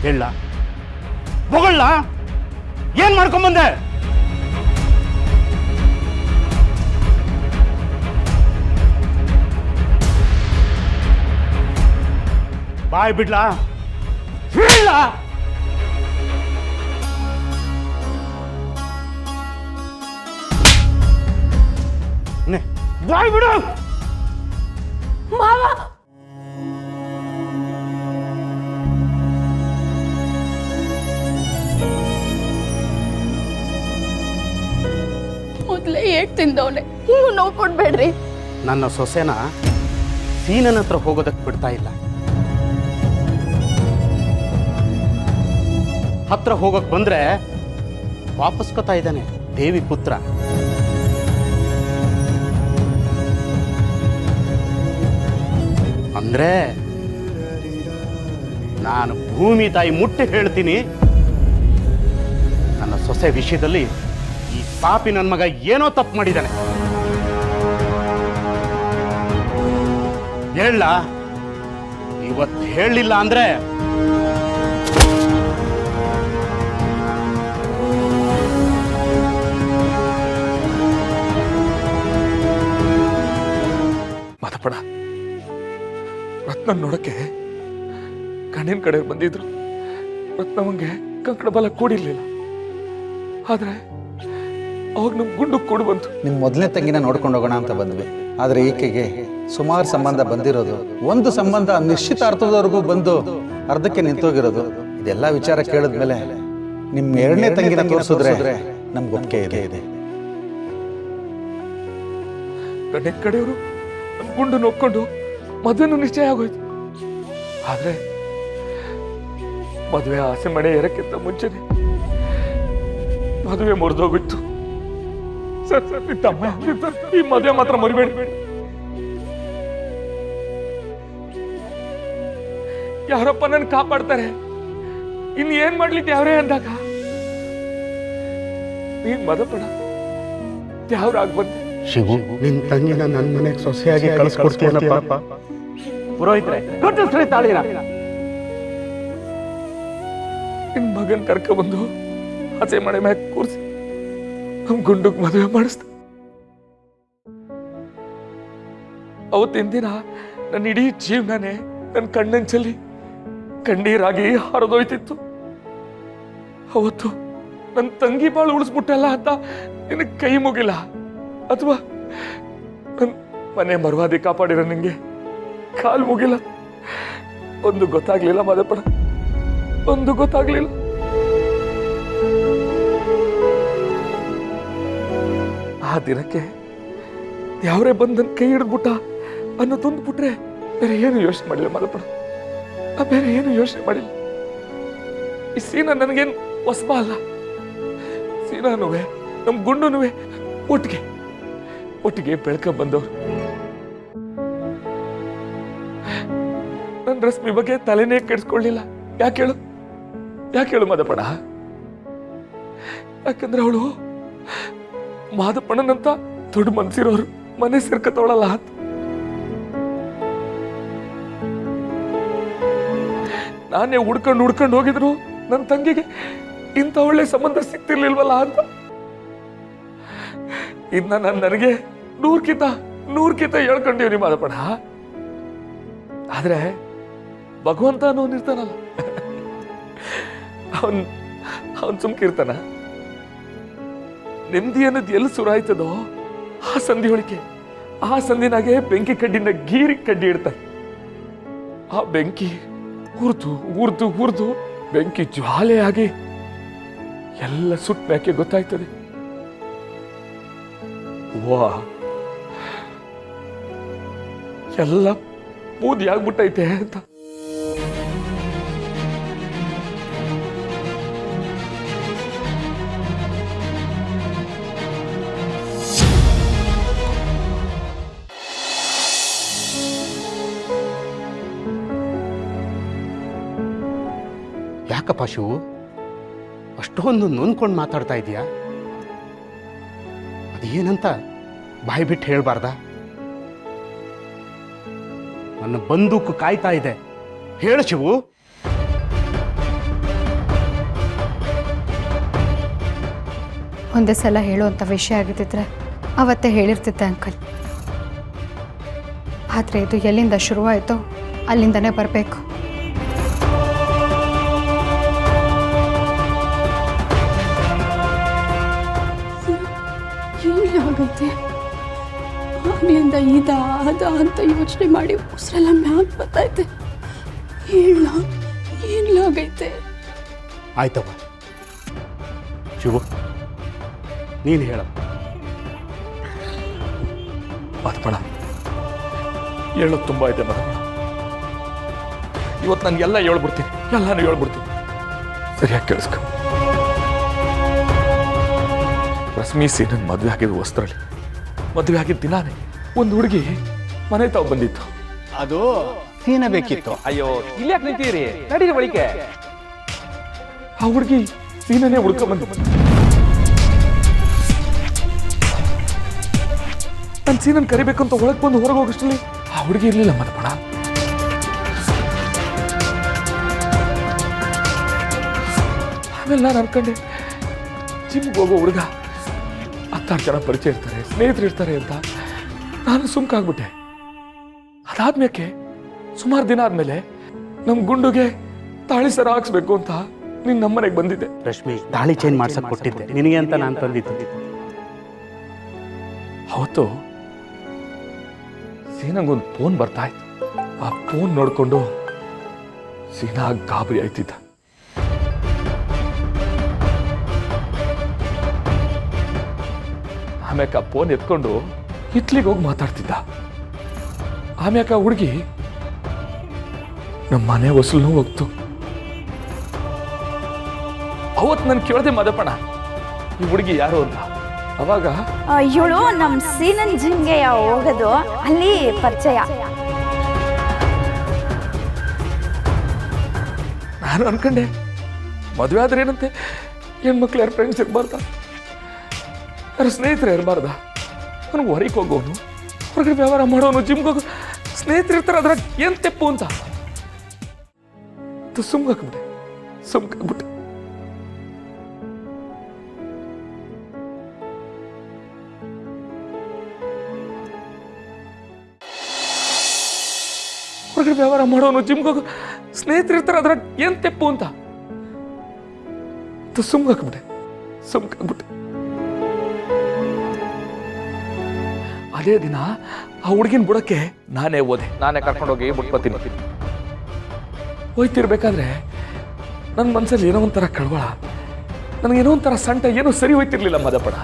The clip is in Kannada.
ಹೇಳ ಹೊಗಳ್ ಏನ್ ಮಾಡ್ಕೊಂಬಂದೆ? ಬಾಯ್ ಬಿಡ್ಲಾ? ಹೇಳ ಬಾಯ್ ಬಿಡು. ಮಾವ ಮೊದ್ಲೇ ಏಟ್ ತಿಂದವನೆ, ಹಿಂಗೂ ನೋವು ಕೊಡ್ಬೇಡ್ರಿ. ನನ್ನ ಸೊಸೆನ ಸೀನನ ಹತ್ರ ಹೋಗೋದಕ್ಕೆ ಬಿಡ್ತಾ ಇಲ್ಲ. ಹತ್ರ ಹೋಗಕ್ ಬಂದ್ರೆ ವಾಪಸ್ ಕತಾ ಇದ್ದಾನೆ ದೇವಿ ಪುತ್ರ. ಅಂದ್ರೆ ನಾನು ಭೂಮಿ ತಾಯಿ ಮುಟ್ಟಿ ಹೇಳ್ತೀನಿ, ನನ್ನ ಸೊಸೆ ವಿಷಯದಲ್ಲಿ ಈ ಪಾಪಿ ನನ್ನ ಮಗ ಏನೋ ತಪ್ಪು ಮಾಡಿದ್ದಾನೆ. ಹೇಳ, ಇವತ್ತು ಹೇಳಲಿಲ್ಲ ಅಂದ್ರೆ ಮಾತಪಡ. ರತ್ನ ನೋಡಕ್ಕೆ ಕಣ್ಣಿನ ಕಡೆ ಬಂದಿದ್ರು. ರತ್ನವಂಗೆ ಕಂಕಣ ಬಲ ಕೂಡಿರ್ಲಿಲ್ಲ. ಆದ್ರೆ ಅವಾಗ ನಮ್ ಗುಂಡು ಕೂಡು ಬಂತು. ನಿಮ್ ಮೊದಲನೇ ತಂಗಿನ ನೋಡ್ಕೊಂಡು ಹೋಗೋಣ ಅಂತ ಬಂದ್ವಿ. ಆದ್ರೆ ಈಕೆಗೆ ಸುಮಾರು ಸಂಬಂಧ ಬಂದಿರೋದು, ಒಂದು ಸಂಬಂಧ ನಿಶ್ಚಿತಾರ್ಥದವರೆಗೂ ಬಂದು ಅರ್ಧಕ್ಕೆ ನಿಂತೋಗಿರೋದು. ಇದೆಲ್ಲ ವಿಚಾರ ಕೇಳಿದ್ಮೇಲೆ ನಿಮ್ ಎರಡನೇ ತಂಗಿನ ತೋರಿಸಿದ್ರೆ ನಮ್ಗೆ ಒಪ್ಪಿಗೆ ಇದೆ. ಕಣ್ಣಿನ ಕಡೆಯವರು ನಮ್ ಗುಂಡು ನೋಡ್ಕೊಂಡು ಮದುವೆನೂ ನಿಶ್ಚಯ ಆಗೋಯ್ತು. ಆದ್ರೆ ಮದುವೆ ಆಸೆ ಮನೆ ಏರಕ್ಕಿಂತ ಮುಂಚೆನೆ ಮದುವೆ ಮುರಿದೋಗಿತ್ತು. ಸರ್ ಸರ್, ತಮ್ಮ ಈ ಮದುವೆ ಮಾತ್ರ ಮರಿಬೇಡಿ. ಯಾರಪ್ಪ ನನ್ ಕಾಪಾಡ್ತಾರೆ, ಇನ್ ಏನ್ ಮಾಡ್ಲಿಕ್ಕೆ ಯಾವ್ರೇ ಅಂದಾಗ ನೀನ್ ಮದಪಡ ಯಾವ್ರಾಗ್ ಬಂದೆ. ಶಿವು, ನಿನ್ ತಂಗಿನ ನನ್ನ ಮನೆಗೆ ಸೊಸೆಯಾಗಿ ಕಳಿಸ್ಕೊಡ್ತೀನಪ್ಪ. ಪುರೋಹಿತ್ರೆ, ಕಟ್ಟಿಸ್ರಿ ತಾಳಿನ. ನಿನ್ ಮಗನ್ ಕರ್ಕ ಬಂದು ಹಸೆ ಮನೆ ಮ್ಯಾಗ ಕೂರ್ಸಿ ನಮ್ ಗುಂಡುಗ್ ಮದುವೆ ಮಾಡಿಸ್ತ. ಅವತ್ತಿನ ದಿನ ನನ್ನ ಇಡೀ ಜೀವನನೇ ನನ್ನ ಕಣ್ಣಂಚಲ್ಲಿ ಕಣ್ಣೀರಾಗಿ ಹರಿದೋಯ್ತಿತ್ತು. ಅವತ್ತು ನನ್ನ ತಂಗಿ ಬಾಳು ಉಳಿಸ್ಬಿಟ್ಟಲ್ಲ ಅಂತ ನಿನಗೆ ಕೈ ಮುಗಿಲ್ಲ, ಅಥವಾ ನನ್ನ ಮನೆ ಮರ್ವಾದಿ ಕಾಪಾಡಿರೋ ನಿಂಗೆ ಕಾಲು ಮುಗಿಲ್ಲ. ಒಂದು ಗೊತ್ತಾಗ್ಲಿಲ್ಲ ಮಾದಪ್ಪಡ, ಒಂದು ಗೊತ್ತಾಗ್ಲಿಲ್ಲ. ಆ ದಿನಕ್ಕೆ ಯಾವ್ರೇ ಬಂದು ನನ್ನ ಕೈ ಹಿಡಿದ್ಬಿಟ್ಟ ಅನ್ನೋದೊಂದು ಬಿಟ್ರೆ ಬೇರೆ ಏನು ಯೋಚನೆ ಮಾಡಿಲ್ಲ ಮಾದಪ್ಪಡ. ಬೇರೆ ಏನು ಯೋಚನೆ ಮಾಡಿಲ್ಲ. ಈ ಸೀನಾ ನನಗೇನು ಹೊಸಬ ಅಲ್ಲ. ಸೀನಾನುವೆ ನಮ್ ಗುಂಡುನುವೆ ಒಟ್ಟಿಗೆ ಒಟ್ಟಿಗೆ ಬೆಳ್ಕ ಬಂದವ್ರು. ನನ್ನ ರಶ್ಮಿ ಬಗ್ಗೆ ತಲೆನೇ ಕೆಡಿಸ್ಕೊಳ್ಳಿಲ್ಲ. ಯಾಕೇಳು ಮಾದಪ್ಪಣ? ಯಾಕಂದ್ರೆ ಅವಳು ಮಾದಪ್ಪಣ್ಣನಂತ ದೊಡ್ಡ ಮನ್ಸಿರೋರು ಮನೆ ಸೇರ್ಕತ್ತವಳಲ್ಲ ಅಂತ. ನಾನೇ ಹುಡ್ಕೊಂಡು ಹೋಗಿದ್ರು ನನ್ನ ತಂಗಿಗೆ ಇಂಥ ಒಳ್ಳೆ ಸಂಬಂಧ ಸಿಕ್ತಿರ್ಲಿಲ್ವಲ್ಲ ಅಂತ. ಇನ್ನ ನನಗೆ ನೂರ್ಕಿಂತ ಹೇಳ್ಕೊಂಡಿವ್ನಿ ಮಾದಪ್ಪಣ. ಆದ್ರೆ ಭಗವಂತ ಅನ್ನೋನ್ ಇರ್ತಾನಲ್ಲ, ಅವನ್ ಸುಮ್ಕಿರ್ತಾನ. ನೆಮ್ಮದಿ ಅನ್ನೋದು ಎಲ್ಲಿ ಸುರಾಯ್ತದೋ ಆ ಸಂದಿನಾಗೆ ಬೆಂಕಿ ಕಡ್ಡಿನ ಗೀರಿ ಕಡ್ಡಿ ಇಡ್ತಾನೆ. ಆ ಬೆಂಕಿ ಉರ್ದು ಬೆಂಕಿ ಜ್ವಾಲೆಯಾಗಿ ಎಲ್ಲ ಸುಟ್ಟ ಮ್ಯಾಕೆ ಗೊತ್ತಾಯ್ತದೆ. ವಾ, ಎಲ್ಲ ಬೂದಿ ಆಗ್ಬಿಟ್ಟೈತೆ ಅಂತ. ಯಾಕಪ್ಪ ಶಿವು, ಅಷ್ಟೊಂದು ನೊಂದ್ಕೊಂಡು ಮಾತಾಡ್ತಾ ಇದೀಯಾ? ಅದೇನಂತ ಬಾಯಿ ಬಿಟ್ಟು ಹೇಳ್ಬಾರ್ದ? ನನ್ನ ಬಂದೂಕು ಕಾಯ್ತಾ ಇದೆ, ಹೇಳು ಶಿವು. ಒಂದೇ ಸಲ ಹೇಳುವಂಥ ವಿಷಯ ಆಗಿದ್ದಿದ್ರೆ ಅವತ್ತೇ ಹೇಳಿರ್ತಿದ್ದೆ ಅಂಕಲ್. ಆದರೆ ಇದು ಎಲ್ಲಿಂದ ಶುರುವಾಯಿತೋ ಅಲ್ಲಿಂದನೇ ಬರಬೇಕು. ಏನಾಗೈತೆ ಆಗ್ಲಿಂದ ಇದ ಅದ ಅಂತ ಯೋಚನೆ ಮಾಡಿ ಉಸಿರೆಲ್ಲ ಮ್ಯಾಕ್ ಬರ್ತೈತೆ. ಏನಾಗೈತೆ? ಆಯ್ತವ ಶಿವು, ನೀನು ಹೇಳ. ಮಧುಪಣ, ಹೇಳೋದು ತುಂಬ ಇದೆ ಮಧುಪಣ. ಇವತ್ತು ನಾನು ಎಲ್ಲ ಹೇಳ್ಬಿಡ್ತೀನಿ, ಎಲ್ಲಾನು ಹೇಳ್ಬಿಡ್ತೀನಿ. ಸರಿಯಾಗಿ ಕೇಳಿಸ್ಕೊ. ರಶ್ಮಿ ಸೀನನ್ ಮದುವೆ ಆಗಿದ್ದು ವಸ್ತ್ರಲ್ಲಿ, ಮದುವೆ ಆಗಿದ್ದ ದಿನಾನೇ ಒಂದು ಹುಡುಗಿ ಮನೆ ತಾವು ಬಂದಿತ್ತು. ಅದು ಸೀನ ಬೇಕಿತ್ತು. ಅಯ್ಯೋ, ಇಲ್ಲಿ ಯಾಕೆ ನಿಂತೀರಿ? ನಡೀರಿ ಬಳಿಕೆ. ಆ ಹುಡುಗಿ ಸೀನನೇ ಹುಡ್ಕ ಬಂದಿತ್ತು. ನಾನು ಸೀನನ್ ಕರಿಬೇಕಂತ ಒಳಗೆ ಬಂದು ಹೊರಗೆ ಹೋಗಷ್ಟರಲ್ಲಿ ಆ ಹುಡುಗಿ ಇರ್ಲಿಲ್ಲ ಮಧುಪಣ. ಆಮೇಲೆ ನಾನು ಅನ್ಕೊಂಡೆ ಜಿಮ್ಗೆ ಹೋಗೋ ಹುಡುಗ 10 ಜನ ಪರಿಚಯ ಇರ್ತಾರೆ, ಸ್ನೇಹಿತರು ಇರ್ತಾರೆ ಅಂತ ನಾನು ಸುಮ್ಕಾಗ್ಬಿಟ್ಟೆ. ಅದಾದ್ಮೇಲೆ ಸುಮಾರು ದಿನ ಆದ್ಮೇಲೆ ನಮ್ಮ ಗುಂಡುಗೆ ತಾಳಿ ಸರ ಹಾಕ್ಸ್ಬೇಕು ಅಂತ ನೀನು ನಮ್ಮನೆಗೆ ಬಂದಿದ್ದೆ. ರಶ್ಮಿ, ತಾಳಿ ಚೇಂಜ್ ಮಾಡ್ಸಕ್ ಕೊಟ್ಟಿದ್ದೆ ನಿನಗೆ ಅಂತ ನಾನು ತಂದಿದ್ದು. ಅವತ್ತು ಸೀನಂಗೊಂದು ಫೋನ್ ಬರ್ತಾ ಇತ್ತು. ಆ ಫೋನ್ ನೋಡ್ಕೊಂಡು ಸೀನಾ ಗಾಬರಿ ಆಯ್ತಿದ್ದ. ಆಮ್ಯಾಕ ಆ ಫೋನ್ ಎತ್ಕೊಂಡು ಹಿತ್ಲಿಗೆ ಹೋಗಿ ಮಾತಾಡ್ತಿದ್ದ. ಆಮ್ಯಾಕ ಆ ಹುಡುಗಿ ನಮ್ಮ ಮನೆ ಹೊಸಲು ಹೋಗ್ತು. ಅವತ್ತು ನಾನು ಕೇಳ್ದೆ ಮದಪಣ, ಈ ಹುಡುಗಿ ಯಾರು ಅಂತ. ಅವಾಗ ಇವಳು ನಮ್ ಸೀನನ್ ಜಿಮ್ಗೆ ಹೋಗೋದು, ಅಲ್ಲಿ ಪರಿಚಯ. ನಾನು ಅನ್ಕೊಂಡೆ ಮದುವೆ ಆದ್ರೆ ಏನಂತೆ, ಹೆಣ್ಮಕ್ಳು ಯಾರು ಫ್ರೆಂಡ್ಸ್ ಇರಬಾರ್ದ, ಯಾರು ಸ್ನೇಹಿತರು ಇರಬಾರ್ದ. ನನಗೆ ಹೊರಗೆ ಹೋಗೋನು, ಹೊರಗಡೆ ವ್ಯವಹಾರ ಮಾಡೋನು, ಜಿಮ್ಗೆ ಹೋಗೋ ಸ್ನೇಹಿತರು ಇರ್ತಾರೆ, ಅದ್ರಾಗ ಏನ್ ತೆಪ್ಪು ಅಂತ ಸುಮ್ಕಾಗ್ಬಿಟ್ಟೆ. ಹೊರಗಡೆ ವ್ಯವಹಾರ ಮಾಡೋನು, ಜಿಮ್ಗೆ ಹೋಗೋ ಸ್ನೇಹಿತರು ಇರ್ತಾರೆ, ಅದ್ರಾಗ ಏನ್ ತೆಪ್ಪು ಅಂತ ಸುಮ್ಕಾಗ್ಬಿಟ್ಟೆ. ಅದೇ ದಿನ ಆ ಹುಡುಗಿನ ಬುಡಕ್ಕೆ ನಾನೇ ಕರ್ಕೊಂಡೋಗಿ ಬಿಟ್ಬತ್ತೀನಿ. ಹೋಯ್ತಿರ್ಬೇಕಾದ್ರೆ ನನ್ನ ಮನಸ್ಸಲ್ಲಿ ಏನೋ ಒಂಥರ ಕಳವಳ, ನನಗೇನೋ ಒಂಥರ ಸಂಟ, ಏನೋ ಸರಿ ಹೋಯ್ತಿರ್ಲಿಲ್ಲ ಮದಪಡ.